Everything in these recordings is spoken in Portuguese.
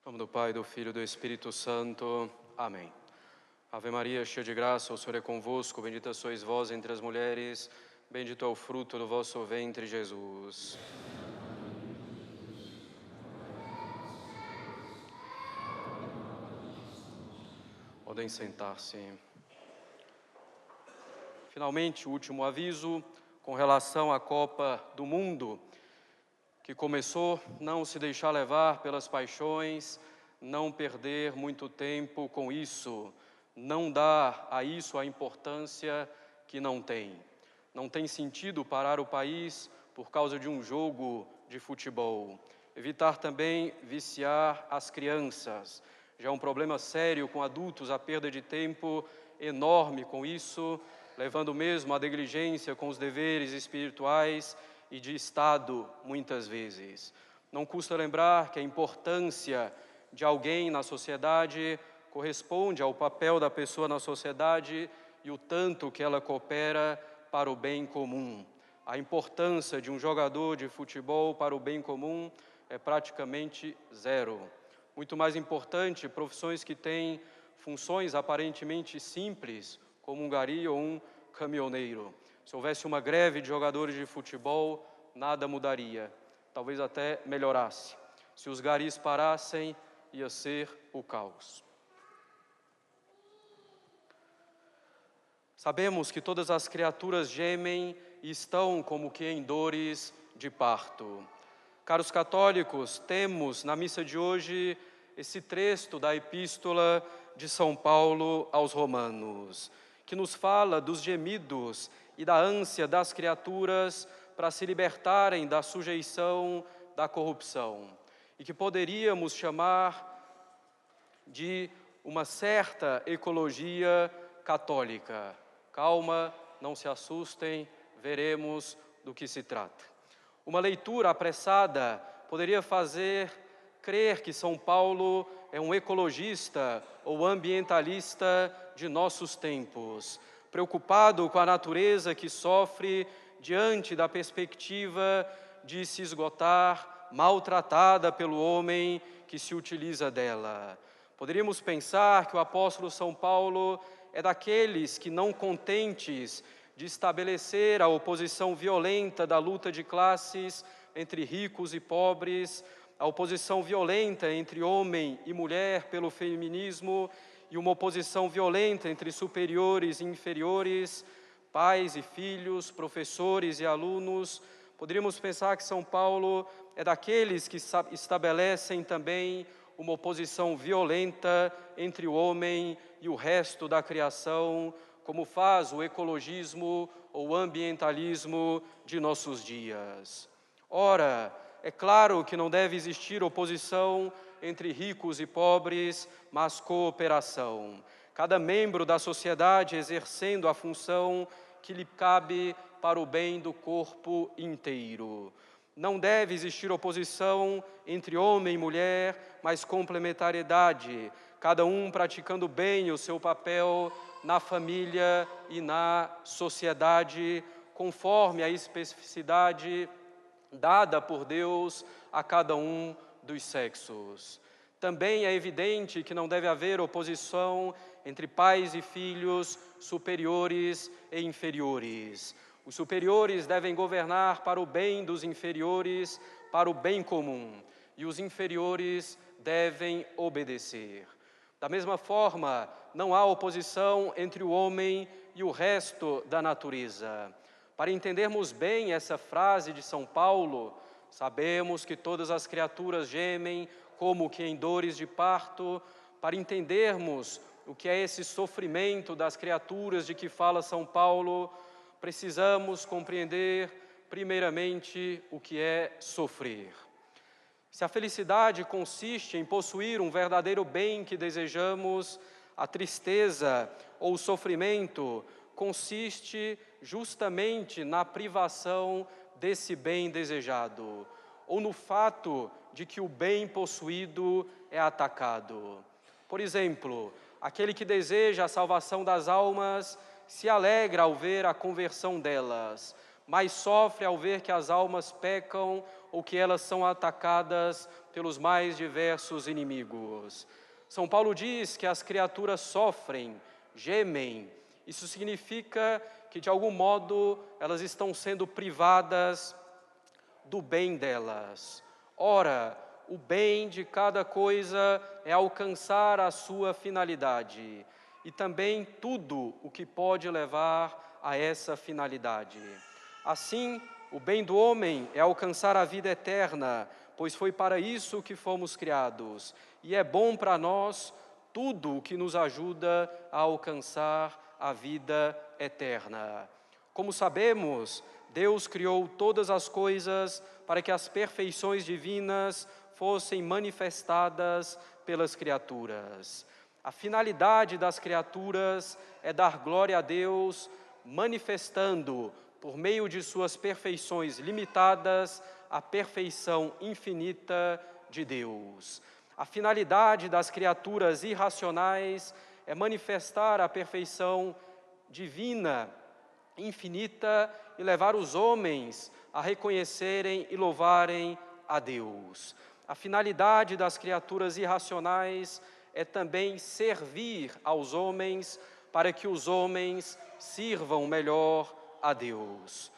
Em nome do Pai, do Filho e do Espírito Santo. Amém. Ave Maria, cheia de graça, o Senhor é convosco. Bendita sois vós entre as mulheres. Bendito é o fruto do vosso ventre, Jesus. Podem sentar-se. Finalmente, o último aviso com relação à Copa do Mundo, que começou, não se deixar levar pelas paixões, não perder muito tempo com isso, não dar a isso a importância que não tem. Não tem sentido parar o país por causa de um jogo de futebol. Evitar também viciar as crianças. Já é um problema sério com adultos, a perda de tempo enorme com isso, levando mesmo à negligência com os deveres espirituais e de Estado, muitas vezes. Não custa lembrar que a importância de alguém na sociedade corresponde ao papel da pessoa na sociedade e o tanto que ela coopera para o bem comum. A importância de um jogador de futebol para o bem comum é praticamente zero. Muito mais importante, profissões que têm funções aparentemente simples, como um gari ou um caminhoneiro. Se houvesse uma greve de jogadores de futebol, nada mudaria, talvez até melhorasse. Se os garis parassem, ia ser o caos. Sabemos que todas as criaturas gemem e estão como que em dores de parto. Caros católicos, temos na missa de hoje esse trecho da Epístola de São Paulo aos Romanos, que nos fala dos gemidos e da ânsia das criaturas para se libertarem da sujeição da corrupção, e que poderíamos chamar de uma certa ecologia católica. Calma, não se assustem, veremos do que se trata. Uma leitura apressada poderia fazer crer que São Paulo é um ecologista ou ambientalista de nossos tempos, preocupado com a natureza que sofre diante da perspectiva de se esgotar, maltratada pelo homem que se utiliza dela. Poderíamos pensar que o apóstolo São Paulo é daqueles que, não contentes de estabelecer a oposição violenta da luta de classes entre ricos e pobres, a oposição violenta entre homem e mulher pelo feminismo e uma oposição violenta entre superiores e inferiores, pais e filhos, professores e alunos, poderíamos pensar que São Paulo é daqueles que estabelecem também uma oposição violenta entre o homem e o resto da criação, como faz o ecologismo ou ambientalismo de nossos dias. Ora, é claro que não deve existir oposição entre ricos e pobres, mas cooperação. Cada membro da sociedade exercendo a função que lhe cabe para o bem do corpo inteiro. Não deve existir oposição entre homem e mulher, mas complementariedade, cada um praticando bem o seu papel na família e na sociedade, conforme a especificidade dada por Deus a cada um dos sexos. Também é evidente que não deve haver oposição entre pais e filhos, superiores e inferiores. Os superiores devem governar para o bem dos inferiores, para o bem comum, e os inferiores devem obedecer. Da mesma forma, não há oposição entre o homem e o resto da natureza. Para entendermos bem essa frase de São Paulo, sabemos que todas as criaturas gemem como que em dores de parto. Para entendermos o que é esse sofrimento das criaturas de que fala São Paulo, precisamos compreender, primeiramente, o que é sofrer. Se a felicidade consiste em possuir um verdadeiro bem que desejamos, a tristeza ou o sofrimento consiste justamente na privação desse bem desejado, ou no fato de que o bem possuído é atacado. Por exemplo, aquele que deseja a salvação das almas se alegra ao ver a conversão delas, mais sofre ao ver que as almas pecam ou que elas são atacadas pelos mais diversos inimigos. São Paulo diz que as criaturas sofrem, gemem. Isso significa que, de algum modo, elas estão sendo privadas do bem delas. Ora, o bem de cada coisa é alcançar a sua finalidade, e também tudo o que pode levar a essa finalidade. Assim, o bem do homem é alcançar a vida eterna, pois foi para isso que fomos criados, e é bom para nós tudo o que nos ajuda a alcançar a vida eterna. Como sabemos, Deus criou todas as coisas para que as perfeições divinas fossem manifestadas pelas criaturas. A finalidade das criaturas é dar glória a Deus, manifestando, por meio de suas perfeições limitadas, a perfeição infinita de Deus. A finalidade das criaturas irracionais é manifestar a perfeição divina, infinita, e levar os homens a reconhecerem e louvarem a Deus. A finalidade das criaturas irracionais é também servir aos homens, para que os homens sirvam melhor a Deus.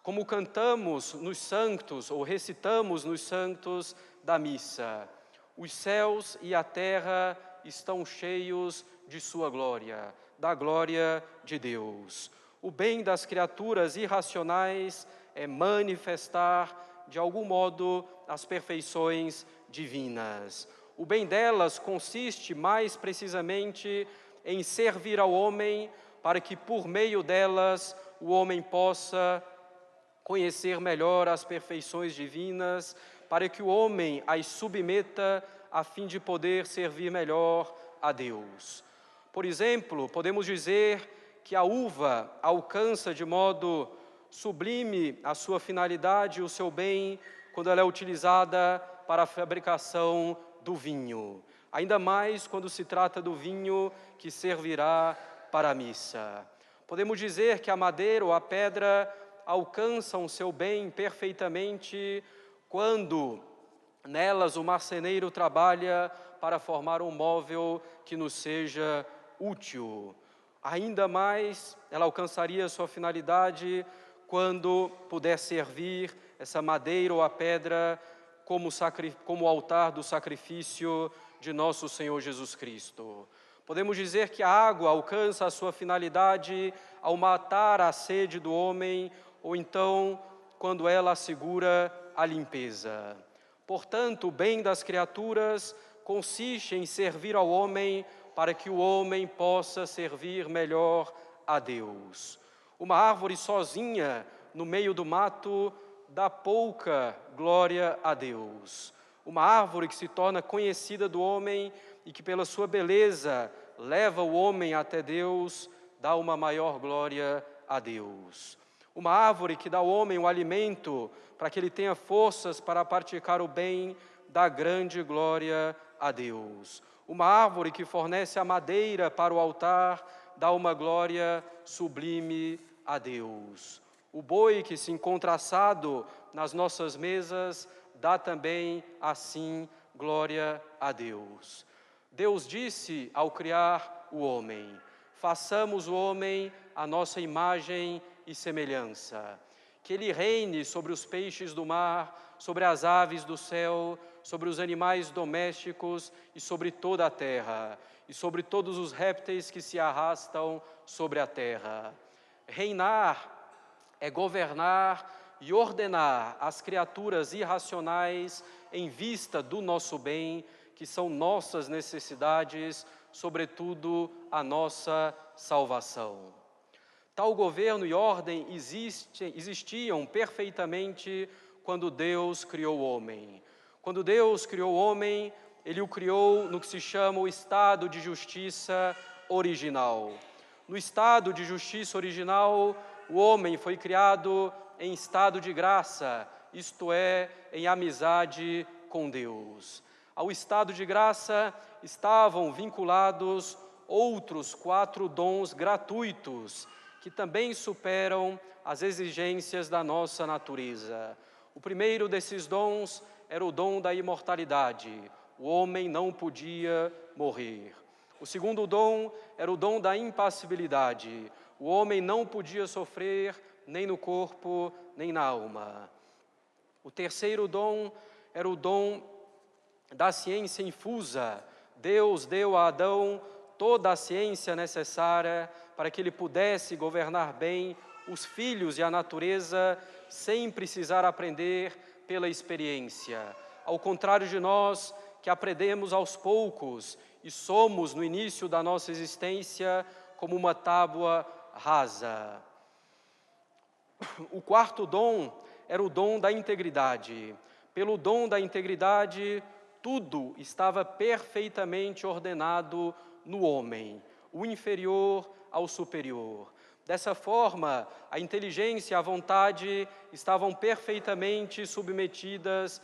Como cantamos nos santos, ou recitamos nos santos da missa, os céus e a terra estão cheios de sua glória, da glória de Deus. O bem das criaturas irracionais é manifestar, de algum modo, as perfeições divinas. O bem delas consiste, mais precisamente, em servir ao homem, para que, por meio delas, o homem possa conhecer melhor as perfeições divinas, para que o homem as submeta, a fim de poder servir melhor a Deus. Por exemplo, podemos dizer que a uva alcança de modo sublime a sua finalidade e o seu bem quando ela é utilizada para a fabricação do vinho. Ainda mais quando se trata do vinho que servirá para a missa. Podemos dizer que a madeira ou a pedra alcançam o seu bem perfeitamente quando nelas o marceneiro trabalha para formar um móvel que nos seja útil. Ainda mais, ela alcançaria sua finalidade quando puder servir essa madeira ou a pedra como altar do sacrifício de nosso Senhor Jesus Cristo. Podemos dizer que a água alcança a sua finalidade ao matar a sede do homem, ou então quando ela assegura a limpeza. Portanto, o bem das criaturas consiste em servir ao homem para que o homem possa servir melhor a Deus. Uma árvore sozinha no meio do mato dá pouca glória a Deus. Uma árvore que se torna conhecida do homem e que pela sua beleza leva o homem até Deus, dá uma maior glória a Deus. Uma árvore que dá ao homem o alimento para que ele tenha forças para praticar o bem, dá grande glória a Deus. Uma árvore que fornece a madeira para o altar, dá uma glória sublime a Deus. O boi que se encontra assado nas nossas mesas, dá também, assim, glória a Deus. Deus disse ao criar o homem: façamos o homem a nossa imagem e semelhança. Que ele reine sobre os peixes do mar, sobre as aves do céu, sobre os animais domésticos e sobre toda a terra, e sobre todos os répteis que se arrastam sobre a terra. Reinar é governar e ordenar as criaturas irracionais em vista do nosso bem, que são nossas necessidades, sobretudo a nossa salvação. Tal governo e ordem existiam perfeitamente quando Deus criou o homem. Quando Deus criou o homem, Ele o criou no que se chama o estado de justiça original. No estado de justiça original, o homem foi criado em estado de graça, isto é, em amizade com Deus. Ao estado de graça estavam vinculados outros 4 dons gratuitos, que também superam as exigências da nossa natureza. O primeiro desses dons era o dom da imortalidade. O homem não podia morrer. O segundo dom era o dom da impassibilidade. O homem não podia sofrer nem no corpo, nem na alma. O terceiro dom era o dom da ciência infusa. Deus deu a Adão toda a ciência necessária para que ele pudesse governar bem os filhos e a natureza sem precisar aprender pela experiência. Ao contrário de nós, que aprendemos aos poucos e somos, no início da nossa existência, como uma tábua rasa. O quarto dom era o dom da integridade. Pelo dom da integridade, tudo estava perfeitamente ordenado no homem, o inferior ao superior. Dessa forma, a inteligência e a vontade estavam perfeitamente submetidas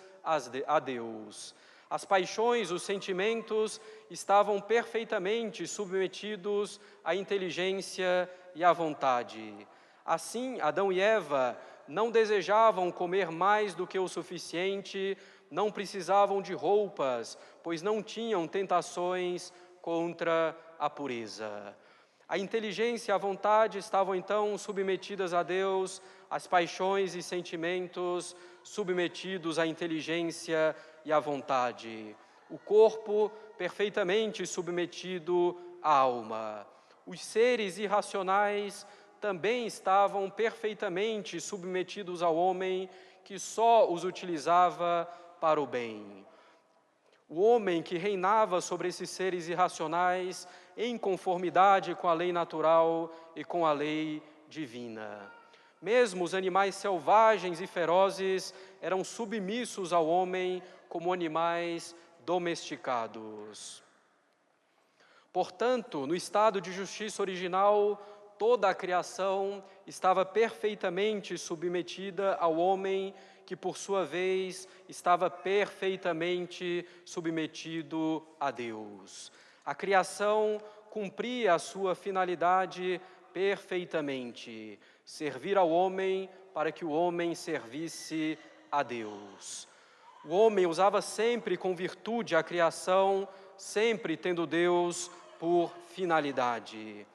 a Deus. As paixões, os sentimentos estavam perfeitamente submetidos à inteligência e à vontade. Assim, Adão e Eva não desejavam comer mais do que o suficiente, não precisavam de roupas, pois não tinham tentações contra a pureza. A inteligência e a vontade estavam então submetidas a Deus, as paixões e sentimentos submetidos à inteligência e à vontade. O corpo perfeitamente submetido à alma. Os seres irracionais também estavam perfeitamente submetidos ao homem, que só os utilizava para o bem. O homem que reinava sobre esses seres irracionais em conformidade com a lei natural e com a lei divina. Mesmo os animais selvagens e ferozes eram submissos ao homem como animais domesticados. Portanto, no estado de justiça original, toda a criação estava perfeitamente submetida ao homem, que por sua vez estava perfeitamente submetido a Deus. A criação cumpria a sua finalidade perfeitamente, servir ao homem para que o homem servisse a Deus. O homem usava sempre com virtude a criação, sempre tendo Deus por finalidade.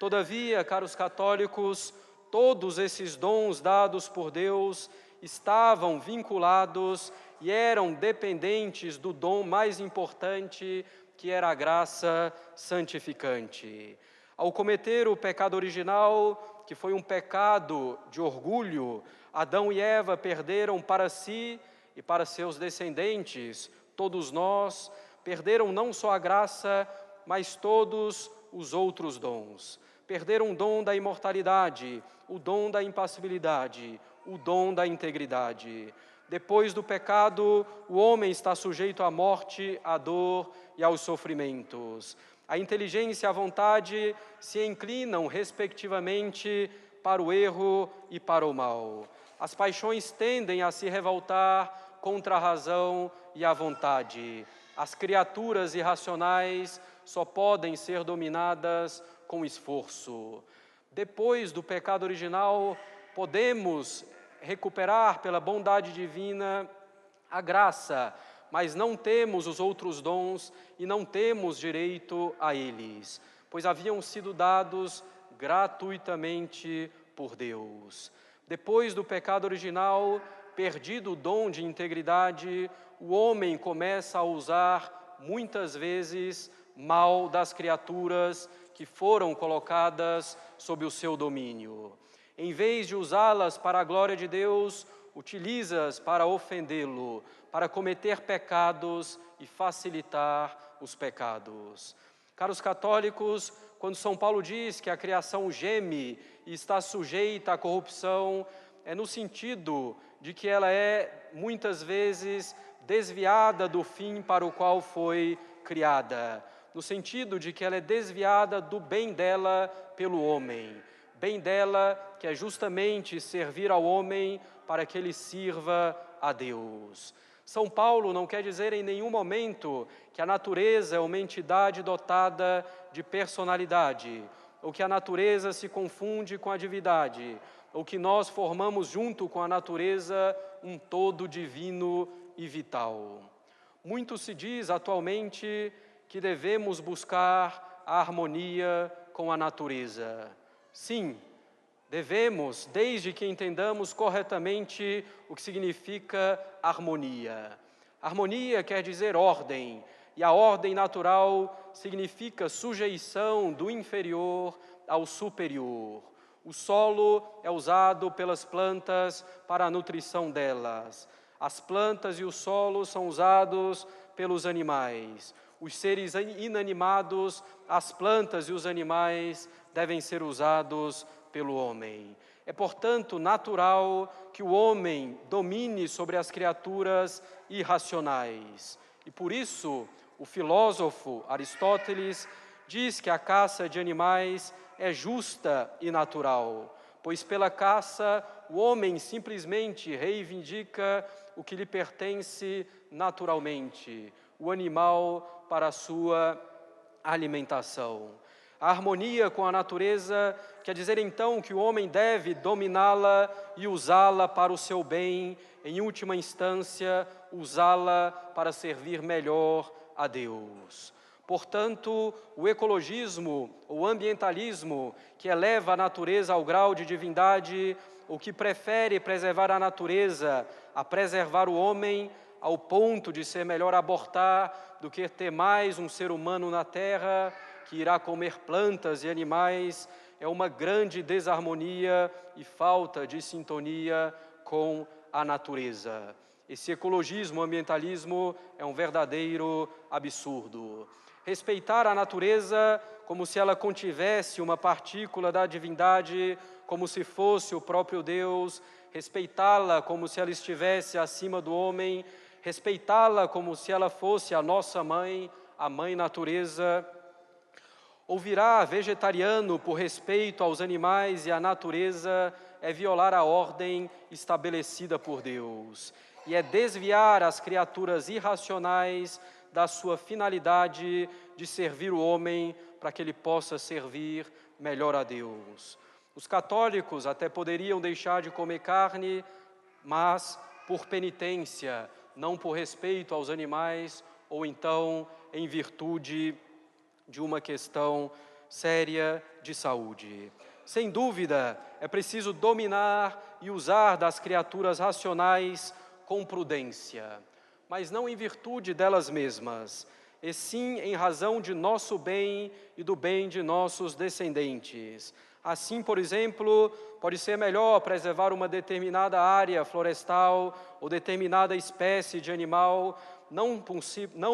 Todavia, caros católicos, todos esses dons dados por Deus estavam vinculados e eram dependentes do dom mais importante, que era a graça santificante. Ao cometer o pecado original, que foi um pecado de orgulho, Adão e Eva perderam para si e para seus descendentes, todos nós, perderam não só a graça, mas todos os outros dons. Perderam o dom da imortalidade, o dom da impassibilidade, o dom da integridade. Depois do pecado, o homem está sujeito à morte, à dor e aos sofrimentos. A inteligência e a vontade se inclinam, respectivamente, para o erro e para o mal. As paixões tendem a se revoltar contra a razão e a vontade. As criaturas irracionais só podem ser dominadas com esforço. Depois do pecado original, podemos recuperar pela bondade divina a graça, mas não temos os outros dons e não temos direito a eles, pois haviam sido dados gratuitamente por Deus. Depois do pecado original, perdido o dom de integridade, o homem começa a usar muitas vezes mal das criaturas que foram colocadas sob o seu domínio. Em vez de usá-las para a glória de Deus, utiliza-as para ofendê-lo, para cometer pecados e facilitar os pecados. Caros católicos, quando São Paulo diz que a criação geme e está sujeita à corrupção, é no sentido de que ela é, muitas vezes, desviada do fim para o qual foi criada, no sentido de que ela é desviada do bem dela pelo homem, bem dela que é justamente servir ao homem para que ele sirva a Deus. São Paulo não quer dizer em nenhum momento que a natureza é uma entidade dotada de personalidade. ou que a natureza se confunde com a divindade, ou que nós formamos junto com a natureza um todo divino e vital. Muito se diz atualmente que devemos buscar a harmonia com a natureza. Sim, devemos, desde que entendamos corretamente o que significa harmonia. Harmonia quer dizer ordem, e a ordem natural significa sujeição do inferior ao superior. O solo é usado pelas plantas para a nutrição delas. As plantas e o solo são usados pelos animais. Os seres inanimados, as plantas e os animais devem ser usados pelo homem. É, portanto, natural que o homem domine sobre as criaturas irracionais. E por isso, o filósofo Aristóteles diz que a caça de animais é justa e natural, pois pela caça o homem simplesmente reivindica o que lhe pertence naturalmente, o animal para a sua alimentação. A harmonia com a natureza quer dizer então que o homem deve dominá-la e usá-la para o seu bem, em última instância, usá-la para servir melhor a Deus. Portanto, o ecologismo, o ambientalismo, que eleva a natureza ao grau de divindade, ou que prefere preservar a natureza a preservar o homem, ao ponto de ser melhor abortar do que ter mais um ser humano na terra, que irá comer plantas e animais, é uma grande desarmonia e falta de sintonia com a natureza. Esse ecologismo, ambientalismo é um verdadeiro absurdo. Respeitar a natureza como se ela contivesse uma partícula da divindade, como se fosse o próprio Deus, respeitá-la como se ela estivesse acima do homem, respeitá-la como se ela fosse a nossa mãe, a mãe natureza. Ou virar vegetariano por respeito aos animais e à natureza é violar a ordem estabelecida por Deus. E é desviar as criaturas irracionais da sua finalidade de servir o homem para que ele possa servir melhor a Deus. Os católicos até poderiam deixar de comer carne, mas por penitência, não por respeito aos animais ou então em virtude de uma questão séria de saúde. Sem dúvida, é preciso dominar e usar das criaturas racionais com prudência, mas não em virtude delas mesmas, e sim em razão de nosso bem e do bem de nossos descendentes. Assim, por exemplo, pode ser melhor preservar uma determinada área florestal ou determinada espécie de animal, não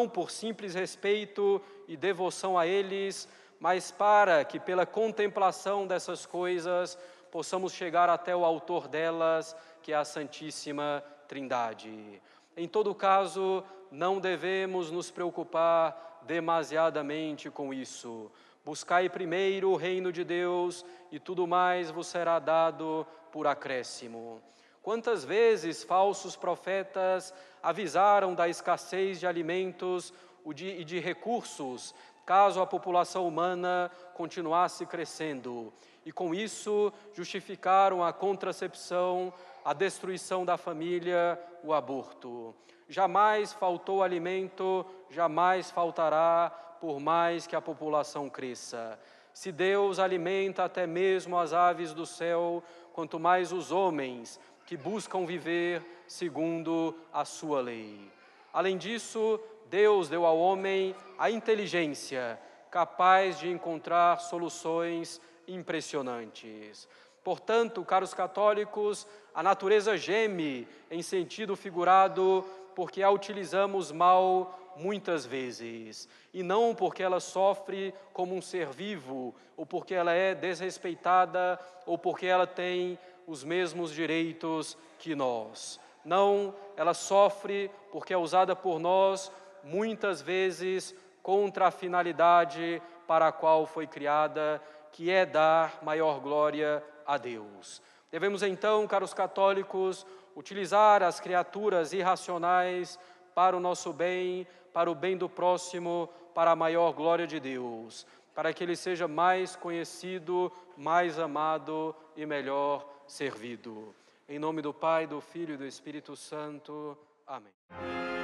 por simples respeito e devoção a eles, mas para que pela contemplação dessas coisas possamos chegar até o autor delas, que é a Santíssima Trindade. Em todo caso, não devemos nos preocupar demasiadamente com isso. Buscai primeiro o reino de Deus e tudo mais vos será dado por acréscimo. Quantas vezes falsos profetas avisaram da escassez de alimentos e de recursos, caso a população humana continuasse crescendo, e com isso justificaram a contracepção, a destruição da família, o aborto. Jamais faltou alimento, jamais faltará, por mais que a população cresça. Se Deus alimenta até mesmo as aves do céu, quanto mais os homens que buscam viver segundo a sua lei. Além disso, Deus deu ao homem a inteligência capaz de encontrar soluções impressionantes. Portanto, caros católicos, a natureza geme em sentido figurado porque a utilizamos mal muitas vezes, e não porque ela sofre como um ser vivo, ou porque ela é desrespeitada, ou porque ela tem os mesmos direitos que nós. Não, ela sofre porque é usada por nós muitas vezes contra a finalidade para a qual foi criada, que é dar maior glória a Deus. Devemos então, caros católicos, utilizar as criaturas irracionais para o nosso bem, para o bem do próximo, para a maior glória de Deus. para que Ele seja mais conhecido, mais amado e melhor servido. Em nome do Pai, do Filho e do Espírito Santo. Amém.